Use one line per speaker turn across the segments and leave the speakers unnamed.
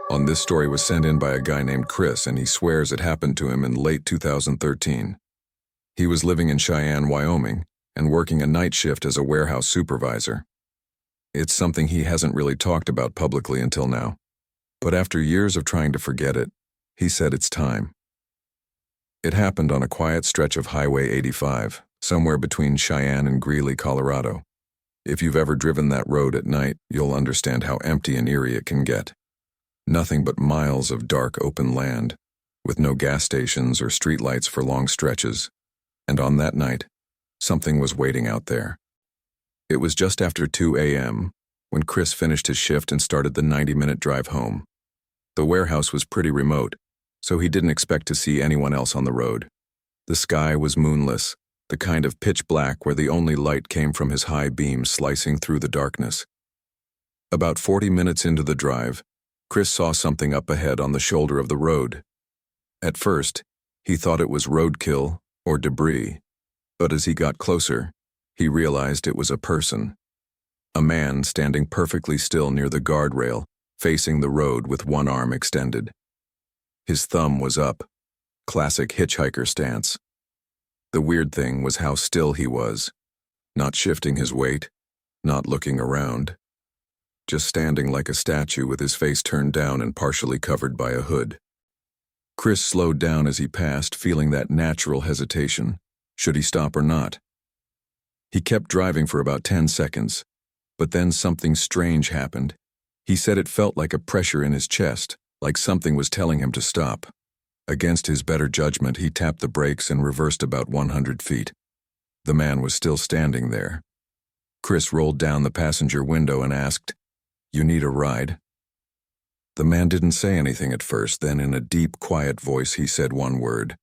On this story was sent in by a guy named Chris, and he swears it happened to him in late 2013. He was living in Cheyenne, Wyoming, and working a night shift as a warehouse supervisor. It's something he hasn't really talked about publicly until now. But after years of trying to forget it, he said it's time. It happened on a quiet stretch of Highway 85, somewhere between Cheyenne and Greeley, Colorado. If you've ever driven that road at night, you'll understand how empty and eerie it can get. Nothing but miles of dark open land, with no gas stations or streetlights for long stretches. And on that night, something was waiting out there. It was just after 2 a.m. when Chris finished his shift and started the 90-minute drive home. The warehouse was pretty remote, so he didn't expect to see anyone else on the road. The sky was moonless, the kind of pitch black where the only light came from his high beam slicing through the darkness. About 40 minutes into the drive, Chris saw something up ahead on the shoulder of the road. At first, he thought it was roadkill or debris, but as he got closer, he realized it was a person. A man standing perfectly still near the guardrail, facing the road with one arm extended. His thumb was up, classic hitchhiker stance. The weird thing was how still he was, not shifting his weight, not looking around. Just standing like a statue with his face turned down and partially covered by a hood. Chris slowed down as he passed, feeling that natural hesitation. Should he stop or not? He kept driving for about 10 seconds, but then something strange happened. He said it felt like a pressure in his chest, like something was telling him to stop. Against his better judgment, he tapped the brakes and reversed about 100 feet. The man was still standing there. Chris rolled down the passenger window and asked, "You need a ride?" The man didn't say anything at first, then in a deep, quiet voice he said one word.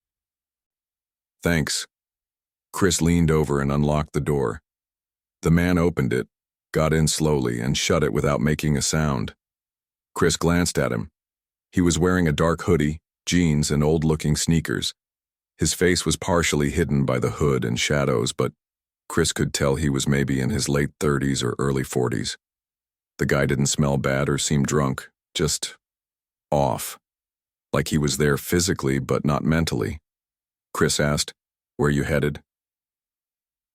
"Thanks." Chris leaned over and unlocked the door. The man opened it, got in slowly, and shut it without making a sound. Chris glanced at him. He was wearing a dark hoodie, jeans, and old-looking sneakers. His face was partially hidden by the hood and shadows, but Chris could tell he was maybe in his late 30s or early 40s. The guy didn't smell bad or seem drunk, just off. Like he was there physically but not mentally. Chris asked, "Where you headed?"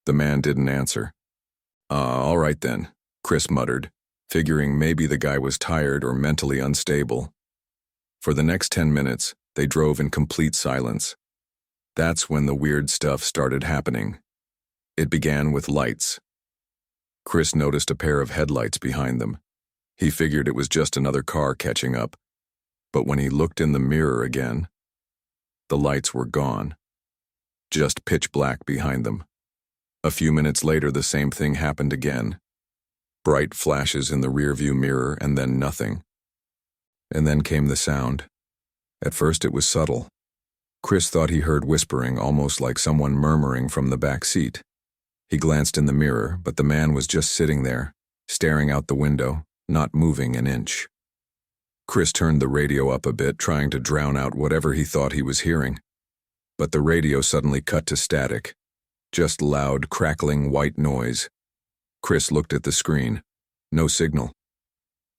The man didn't answer. All right then," Chris muttered, figuring maybe the guy was tired or mentally unstable. For the next 10 minutes, they drove in complete silence. That's when the weird stuff started happening. It began with lights. Chris noticed a pair of headlights behind them. He figured it was just another car catching up. But when he looked in the mirror again, the lights were gone. Just pitch black behind them. A few minutes later, the same thing happened again. Bright flashes in the rearview mirror and then nothing. And then came the sound. At first it was subtle. Chris thought he heard whispering, almost like someone murmuring from the back seat. He glanced in the mirror, but the man was just sitting there, staring out the window, not moving an inch. Chris turned the radio up a bit, trying to drown out whatever he thought he was hearing. But the radio suddenly cut to static. Just loud, crackling white noise. Chris looked at the screen. No signal.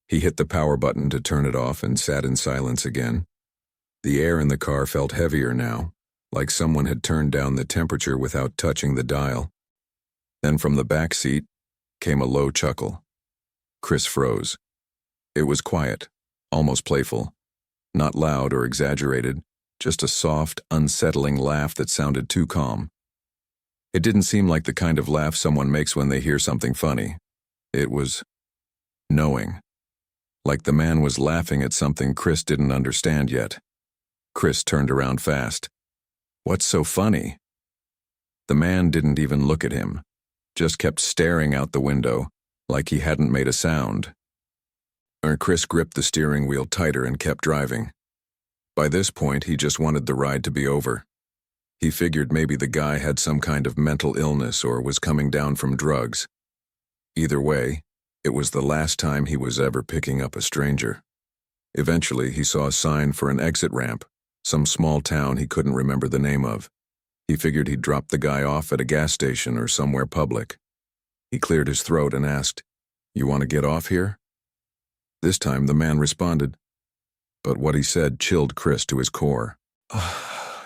He hit the power button to turn it off and sat in silence again. The air in the car felt heavier now, like someone had turned down the temperature without touching the dial. Then from the back seat came a low chuckle. Chris froze. It was quiet, almost playful. Not loud or exaggerated, just a soft, unsettling laugh that sounded too calm. It didn't seem like the kind of laugh someone makes when they hear something funny. It was knowing. Like the man was laughing at something Chris didn't understand yet. Chris turned around fast. "What's so funny?" The man didn't even look at him, just kept staring out the window, like he hadn't made a sound. Chris gripped the steering wheel tighter and kept driving. By this point, he just wanted the ride to be over. He figured maybe the guy had some kind of mental illness or was coming down from drugs. Either way, it was the last time he was ever picking up a stranger. Eventually, he saw a sign for an exit ramp, some small town he couldn't remember the name of. He figured he'd drop the guy off at a gas station or somewhere public. He cleared his throat and asked, "You want to get off here?" This time the man responded, But what he said chilled Chris to his core.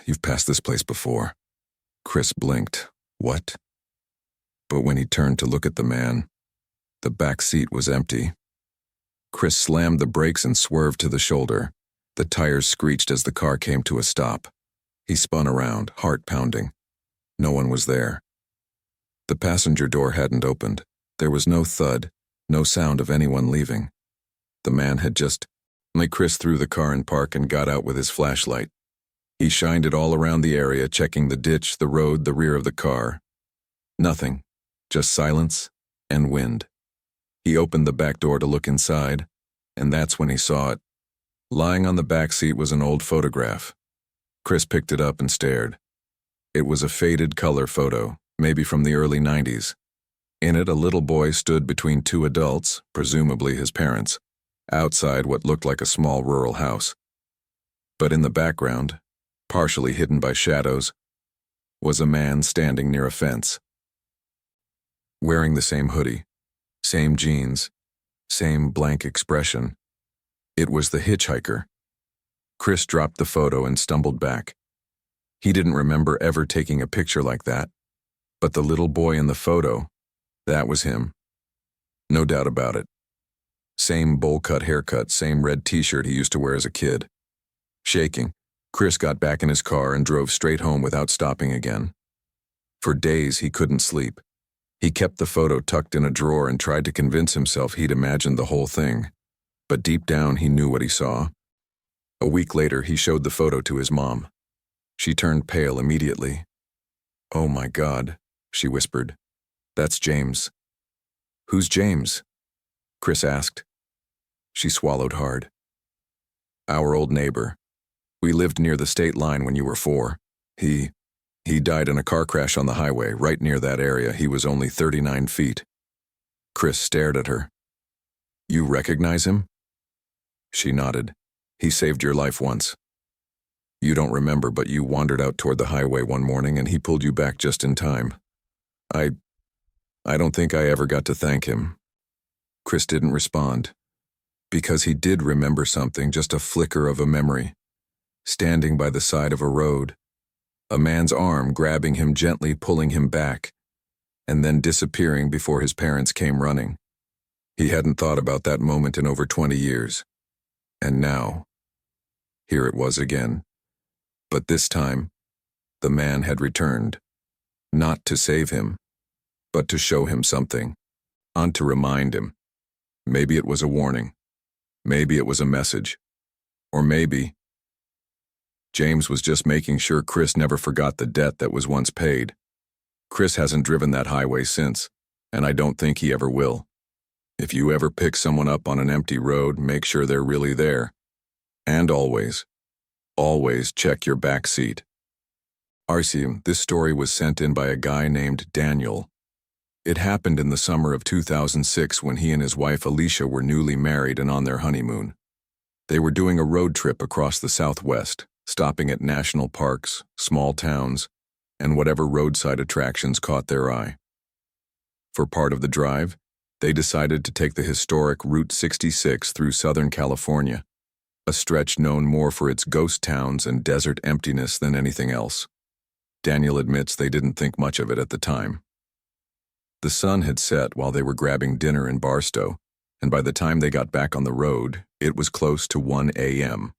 You've passed this place before. Chris blinked. What? But when he turned to look at the man, the back seat was empty. Chris slammed the brakes and swerved to the shoulder. The tires screeched as the car came to a stop. He spun around, heart pounding. No one was there. The passenger door hadn't opened. There was no thud, no sound of anyone leaving. The man had just... Chris threw the car in park and got out with his flashlight. He shined it all around the area, checking the ditch, the road, the rear of the car. Nothing, just silence and wind. He opened the back door to look inside, and that's when he saw it. Lying on the back seat was an old photograph. Chris picked it up and stared. It was a faded color photo, maybe from the early 90s. In it, a little boy stood between two adults, presumably his parents, outside what looked like a small rural house. But in the background, partially hidden by shadows, was a man standing near a fence. Wearing the same hoodie, same jeans, same blank expression. It was the hitchhiker. Chris dropped the photo and stumbled back. He didn't remember ever taking a picture like that, but the little boy in the photo, that was him. No doubt about it. Same bowl-cut haircut, same red t-shirt he used to wear as a kid. Shaking, Chris got back in his car and drove straight home without stopping again. For days, he couldn't sleep. He kept the photo tucked in a drawer and tried to convince himself he'd imagined the whole thing. But deep down, he knew what he saw. A week later, he showed the photo to his mom. She turned pale immediately. "Oh my God," she whispered. "That's James." "Who's James?" Chris asked. She swallowed hard. "Our old neighbor. We lived near the state line when you were 4. He died in a car crash on the highway, right near that area. He was only 39 feet. Chris stared at her. "You recognize him?" She nodded. "He saved your life once. You don't remember, but you wandered out toward the highway one morning and he pulled you back just in time. I don't think I ever got to thank him." Chris didn't respond, because he did remember something, just a flicker of a memory. Standing by the side of a road, a man's arm grabbing him gently, pulling him back, and then disappearing before his parents came running. He hadn't thought about that moment in over 20 years. And now, here it was again. But this time, the man had returned, not to save him, but to show him something, to remind him. Maybe it was a warning. Maybe it was a message. Or maybe James was just making sure Chris never forgot the debt that was once paid. Chris hasn't driven that highway since, and I don't think he ever will. If you ever pick someone up on an empty road, make sure they're really there. And always check your back seat. Arsium, this story was sent in by a guy named Daniel. It happened in the summer of 2006 when he and his wife Alicia were newly married and on their honeymoon. They were doing a road trip across the Southwest, stopping at national parks, small towns, and whatever roadside attractions caught their eye. For part of the drive, they decided to take the historic Route 66 through Southern California, a stretch known more for its ghost towns and desert emptiness than anything else. Daniel admits they didn't think much of it at the time. The sun had set while they were grabbing dinner in Barstow, and by the time they got back on the road, it was close to 1 a.m.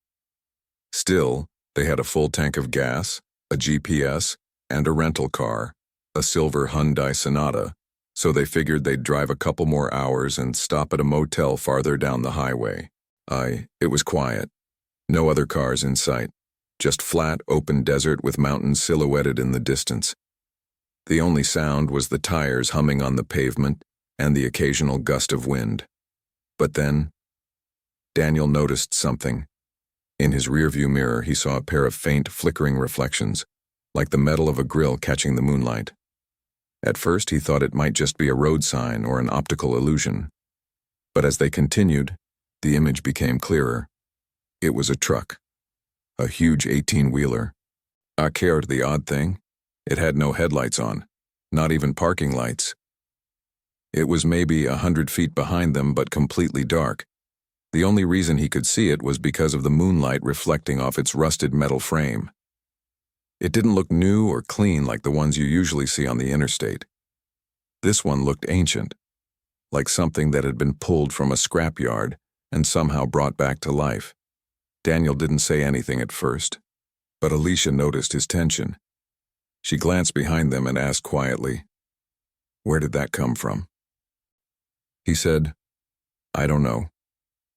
Still, they had a full tank of gas, a GPS, and a rental car, a silver Hyundai Sonata, so they figured they'd drive a couple more hours and stop at a motel farther down the highway. It was quiet. No other cars in sight. Just flat, open desert with mountains silhouetted in the distance. The only sound was the tires humming on the pavement and the occasional gust of wind. But then, Daniel noticed something. In his rearview mirror, he saw a pair of faint, flickering reflections, like the metal of a grill catching the moonlight. At first, he thought it might just be a road sign or an optical illusion. But as they continued, the image became clearer. It was a truck. A huge 18-wheeler. Here's the odd thing. It had no headlights on, not even parking lights. It was maybe 100 feet behind them, but completely dark. The only reason he could see it was because of the moonlight reflecting off its rusted metal frame. It didn't look new or clean like the ones you usually see on the interstate. This one looked ancient, like something that had been pulled from a scrapyard and somehow brought back to life. Daniel didn't say anything at first, but Alicia noticed his tension. She glanced behind them and asked quietly, "Where did that come from?" He said, "I don't know."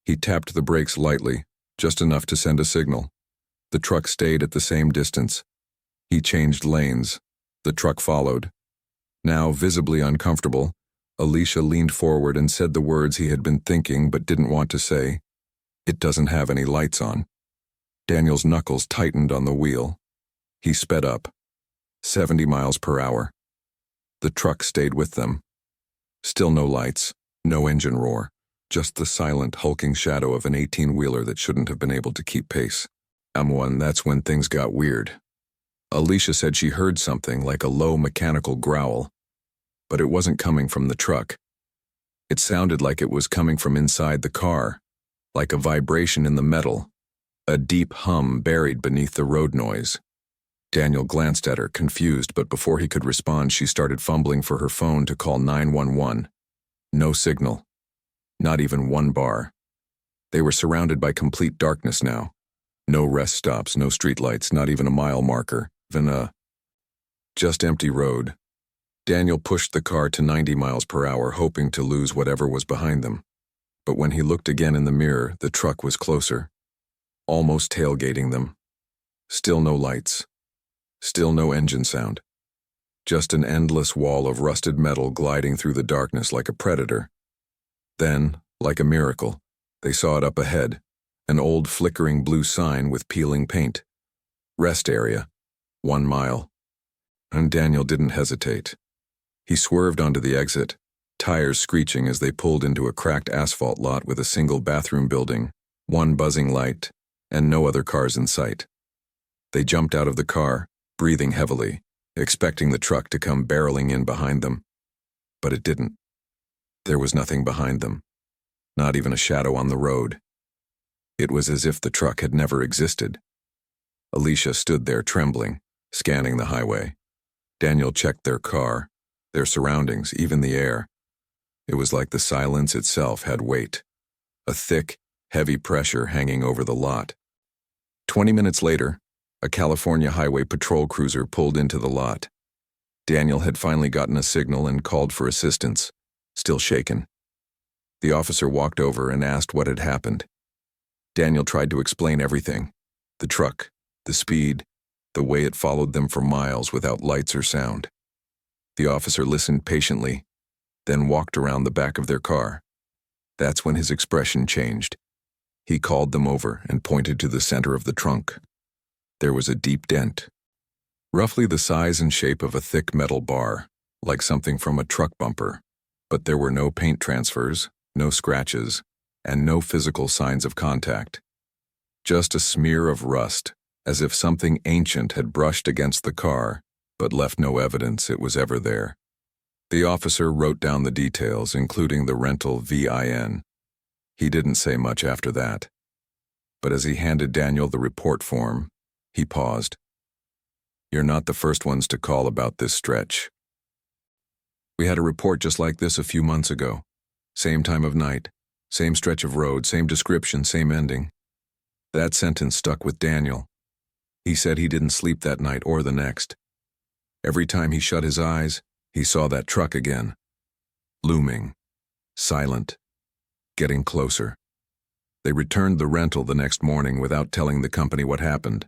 He tapped the brakes lightly, just enough to send a signal. The truck stayed at the same distance. He changed lanes. The truck followed. Now visibly uncomfortable, Alicia leaned forward and said the words he had been thinking but didn't want to say. "It doesn't have any lights on." Daniel's knuckles tightened on the wheel. He sped up, 70 miles per hour. The truck stayed with them. Still no lights, no engine roar, just the silent, hulking shadow of an 18-wheeler that shouldn't have been able to keep pace. That's when things got weird. Alicia said she heard something like a low mechanical growl, but it wasn't coming from the truck. It sounded like it was coming from inside the car, like a vibration in the metal, a deep hum buried beneath the road noise. Daniel glanced at her, confused, but before he could respond, she started fumbling for her phone to call 911. No signal. Not even one bar. They were surrounded by complete darkness now. No rest stops, no streetlights, not even a mile marker, just empty road. Daniel pushed the car to 90 miles per hour, hoping to lose whatever was behind them. But when he looked again in the mirror, the truck was closer, almost tailgating them. Still no lights. Still no engine sound. Just an endless wall of rusted metal gliding through the darkness like a predator. Then, like a miracle, they saw it up ahead, an old flickering blue sign with peeling paint. Rest area, 1 mile. And Daniel didn't hesitate. He swerved onto the exit, tires screeching as they pulled into a cracked asphalt lot with a single bathroom building, one buzzing light, and no other cars in sight. They jumped out of the car, breathing heavily, expecting the truck to come barreling in behind them. But it didn't. There was nothing behind them, not even a shadow on the road. It was as if the truck had never existed. Alicia stood there trembling, scanning the highway. Daniel checked their car, their surroundings, even the air. It was like the silence itself had weight, a thick, heavy pressure hanging over the lot. 20 minutes later, a California Highway Patrol cruiser pulled into the lot. Daniel had finally gotten a signal and called for assistance, still shaken. The officer walked over and asked what had happened. Daniel tried to explain everything: the truck, the speed, the way it followed them for miles without lights or sound. The officer listened patiently, then walked around the back of their car. That's when his expression changed. He called them over and pointed to the center of the trunk. There was a deep dent, roughly the size and shape of a thick metal bar, like something from a truck bumper, but there were no paint transfers, no scratches, and no physical signs of contact. Just a smear of rust, as if something ancient had brushed against the car, but left no evidence it was ever there. The officer wrote down the details, including the rental VIN. He didn't say much after that. But as he handed Daniel the report form, he paused. "You're not the first ones to call about this stretch. We had a report just like this a few months ago. Same time of night, same stretch of road, same description, same ending." That sentence stuck with Daniel. He said he didn't sleep that night or the next. Every time he shut his eyes, he saw that truck again. Looming, silent, getting closer. They returned the rental the next morning without telling the company what happened.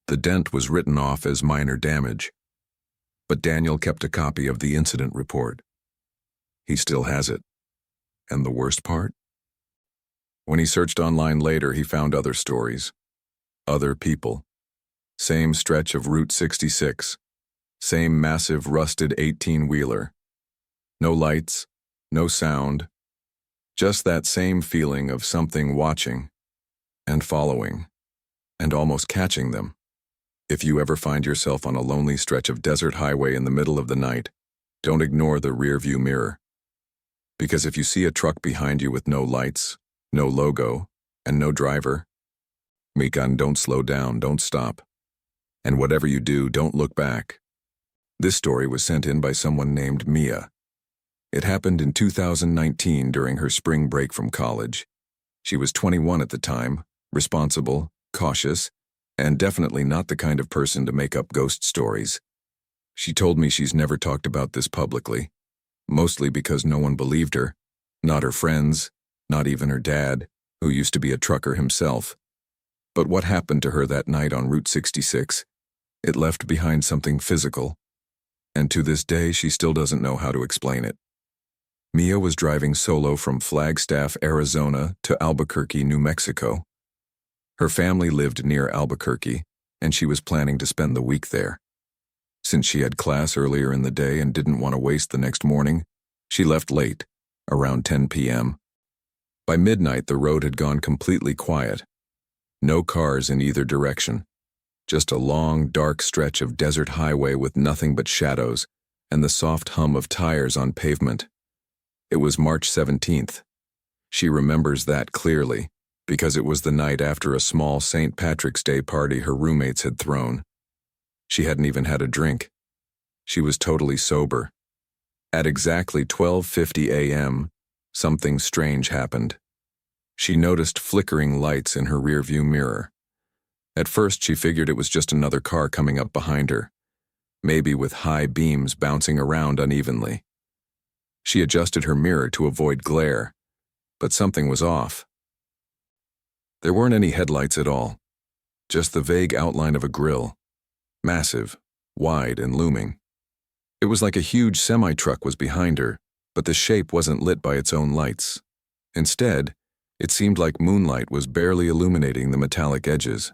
The dent was written off as minor damage, but Daniel kept a copy of the incident report. He still has it. And the worst part? When he searched online later, he found other stories. Other people. Same stretch of Route 66. Same massive rusted 18-wheeler. No lights, no sound. Just that same feeling of something watching and following and almost catching them. If you ever find yourself on a lonely stretch of desert highway in the middle of the night, don't ignore the rearview mirror. Because if you see a truck behind you with no lights, No logo, and no driver. Mikan, don't slow down, don't stop. And whatever you do, don't look back. This story was sent in by someone named Mia. It happened in 2019 during her spring break from college. She was 21 at the time, responsible, cautious, and definitely not the kind of person to make up ghost stories. She told me she's never talked about this publicly, mostly because no one believed her, not her friends, not even her dad, who used to be a trucker himself. But what happened to her that night on Route 66? It left behind something physical, and to this day she still doesn't know how to explain it. Mia was driving solo from Flagstaff, Arizona to Albuquerque, New Mexico. Her family lived near Albuquerque, and she was planning to spend the week there. Since she had class earlier in the day and didn't want to waste the next morning, she left late, around 10 p.m. By midnight, the road had gone completely quiet. No cars in either direction. Just a long, dark stretch of desert highway with nothing but shadows and the soft hum of tires on pavement. It was March 17th. She remembers that clearly, because it was the night after a small St. Patrick's Day party her roommates had thrown. She hadn't even had a drink. She was totally sober. At exactly 12:50 a.m., something strange happened. She noticed flickering lights in her rearview mirror. At first, she figured it was just another car coming up behind her, maybe with high beams bouncing around unevenly. She adjusted her mirror to avoid glare, but something was off. There weren't any headlights at all, just the vague outline of a grille, massive, wide, and looming. It was like a huge semi-truck was behind her, but the shape wasn't lit by its own lights. Instead, it seemed like moonlight was barely illuminating the metallic edges.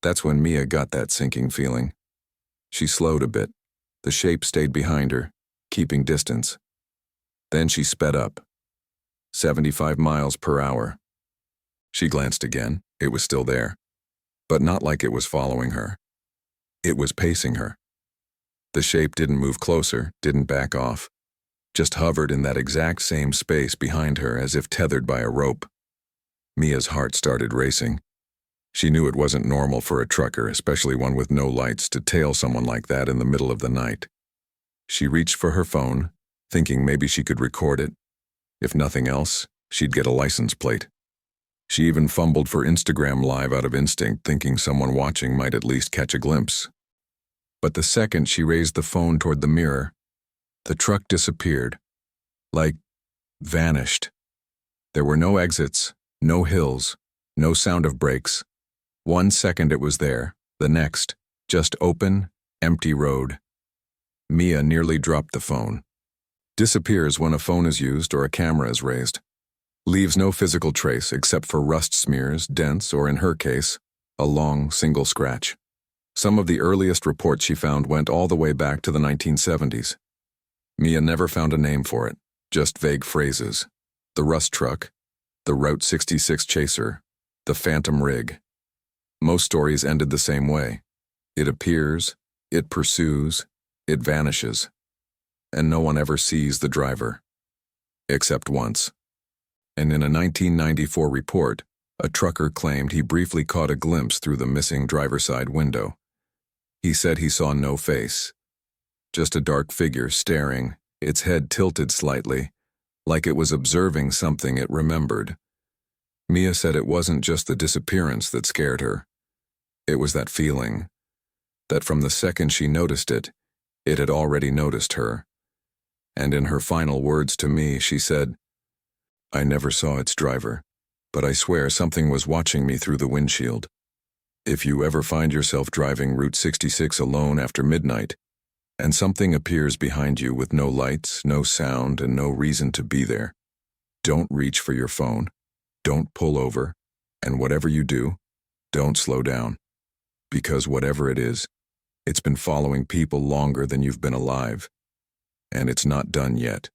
That's when Mia got that sinking feeling. She slowed a bit. The shape stayed behind her, keeping distance. Then she sped up. 75 miles per hour. She glanced again. It was still there, but not like it was following her. It was pacing her. The shape didn't move closer, didn't back off, just hovered in that exact same space behind her as if tethered by a rope. Mia's heart started racing. She knew it wasn't normal for a trucker, especially one with no lights, to tail someone like that in the middle of the night. She reached for her phone, thinking maybe she could record it. If nothing else, she'd get a license plate. She even fumbled for Instagram Live out of instinct, thinking someone watching might at least catch a glimpse. But the second she raised the phone toward the mirror, the truck disappeared. Like, vanished. There were no exits, no hills, no sound of brakes. 1 second it was there, the next, just open, empty road. Mia nearly dropped the phone. Disappears when a phone is used or a camera is raised. Leaves no physical trace except for rust smears, dents, or in her case, a long, single scratch. Some of the earliest reports she found went all the way back to the 1970s. Mia never found a name for it, just vague phrases. The rust truck, the Route 66 chaser, the phantom rig. Most stories ended the same way. It appears, it pursues, it vanishes. And no one ever sees the driver. Except once. And in a 1994 report, a trucker claimed he briefly caught a glimpse through the missing driver's side window. He said he saw no face. Just a dark figure staring, its head tilted slightly, like it was observing something it remembered. Mia said it wasn't just the disappearance that scared her. It was that feeling, that from the second she noticed it, it had already noticed her. And in her final words to me, she said, "I never saw its driver, but I swear something was watching me through the windshield." If you ever find yourself driving Route 66 alone after midnight, and something appears behind you with no lights, no sound, and no reason to be there, don't reach for your phone, don't pull over, and whatever you do, don't slow down. Because whatever it is, it's been following people longer than you've been alive, and it's not done yet.